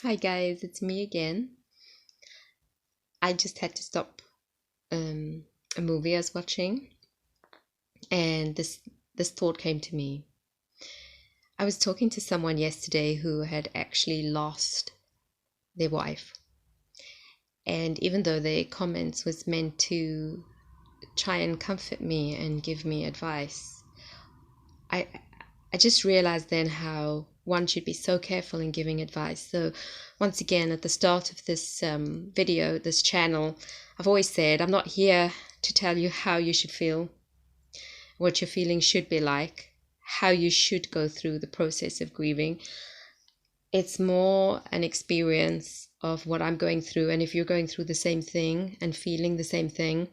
Hi guys, it's me again. I just had to stop a movie I was watching, and this thought came to me. I was talking to someone yesterday who had actually lost their wife, and even though their comments was meant to try and comfort me and give me advice, I I just realized then how one should be so careful in giving advice. So once again, at the start of this video, this channel, I've always said I'm not here to tell you how you should feel, what your feelings should be like, how you should go through the process of grieving. It's more an experience of what I'm going through, and if you're going through the same thing and feeling the same thing,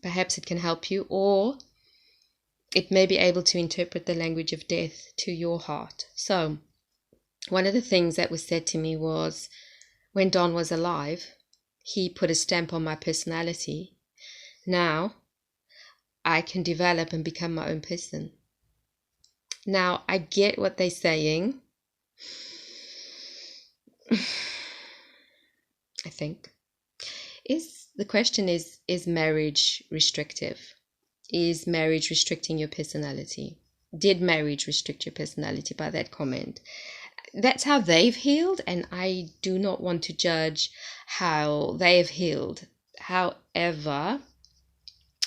perhaps it can help you, or it may be able to interpret the language of death to your heart. So one of the things that was said to me was, when Don was alive, he put a stamp on my personality. Now I can develop and become my own person. Now I get what they're saying. I think the question is marriage restrictive? Is marriage restricting your personality? Did marriage restrict your personality by that comment? That's how they've healed, and I do not want to judge how they've healed. However,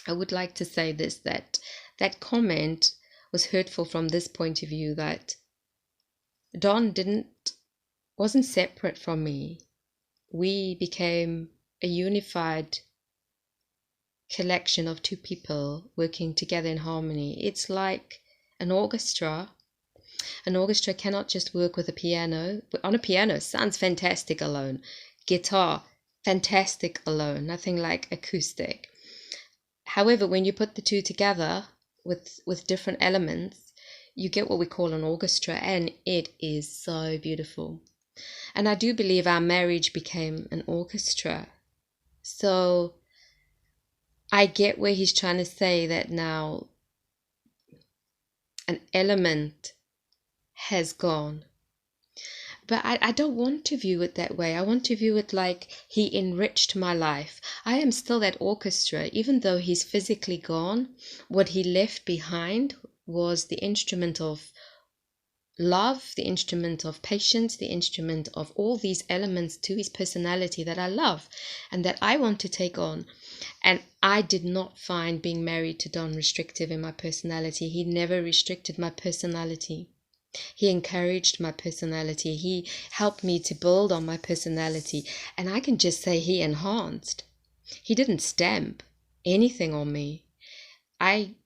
I would like to say this, that comment was hurtful from this point of view, that Don wasn't separate from me. We became a unified collection of two people working together in harmony. It's like an orchestra. An orchestra cannot just work with a piano. On a piano, sounds fantastic alone. Guitar, fantastic alone. Nothing like acoustic. However, when you put the two together with different elements, you get what we call an orchestra, and it is so beautiful. And I do believe our marriage became an orchestra. So I get where he's trying to say that now an element has gone. But I don't want to view it that way. I want to view it like he enriched my life. I am still that orchestra, even though he's physically gone. What he left behind was the instrument of love, the instrument of patience, the instrument of all these elements to his personality that I love and that I want to take on. And I did not find being married to Don restrictive in my personality. He never restricted my personality. He encouraged my personality. He helped me to build on my personality. And I can just say he enhanced. He didn't stamp anything on me. I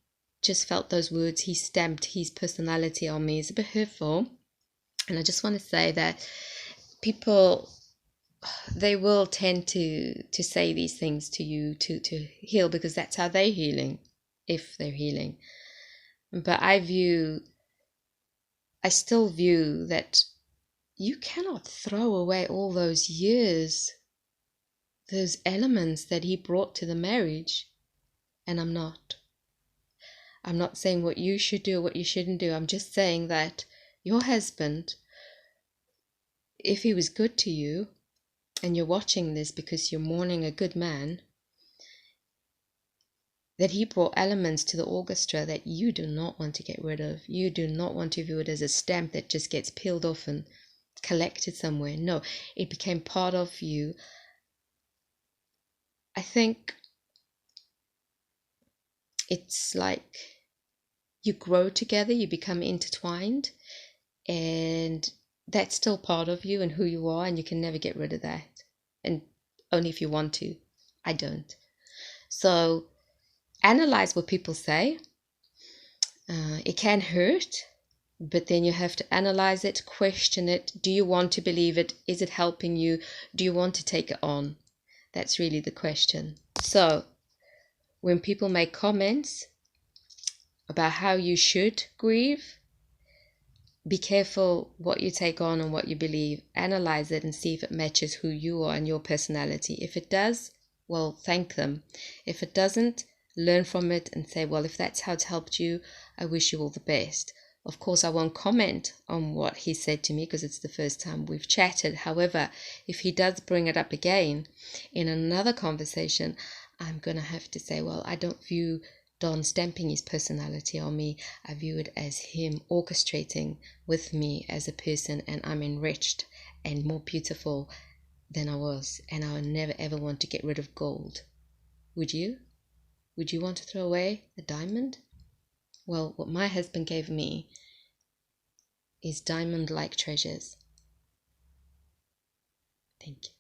just felt those words, he stamped his personality on me, is a bit hurtful. And I just want to say that people, they will tend to say these things to you to heal, because that's how they're healing, if they're healing. But I still view that you cannot throw away all those years, those elements that he brought to the marriage. And I'm not saying what you should do or what you shouldn't do. I'm just saying that your husband, if he was good to you, and you're watching this because you're mourning a good man, that he brought elements to the orchestra that you do not want to get rid of. You do not want to view it as a stamp that just gets peeled off and collected somewhere. No, it became part of you. I think it's like you grow together, you become intertwined, and that's still part of you and who you are, and you can never get rid of that. And only if you want to. I don't. So analyze what people say. It can hurt, but then you have to analyze it, question it. Do you want to believe it? Is it helping you? Do you want to take it on? That's really the question. So when people make comments about how you should grieve, be careful what you take on and what you believe. Analyze it and see if it matches who you are and your personality. If it does, well, thank them. If it doesn't, learn from it and say, well, if that's how it's helped you, I wish you all the best. Of course, I won't comment on what he said to me because it's the first time we've chatted. However, if he does bring it up again in another conversation, I'm going to have to say, well, I don't view Don stamping his personality on me. I view it as him orchestrating with me as a person, and I'm enriched and more beautiful than I was. And I would never ever want to get rid of gold. Would you? Would you want to throw away a diamond? Well, what my husband gave me is diamond-like treasures. Thank you.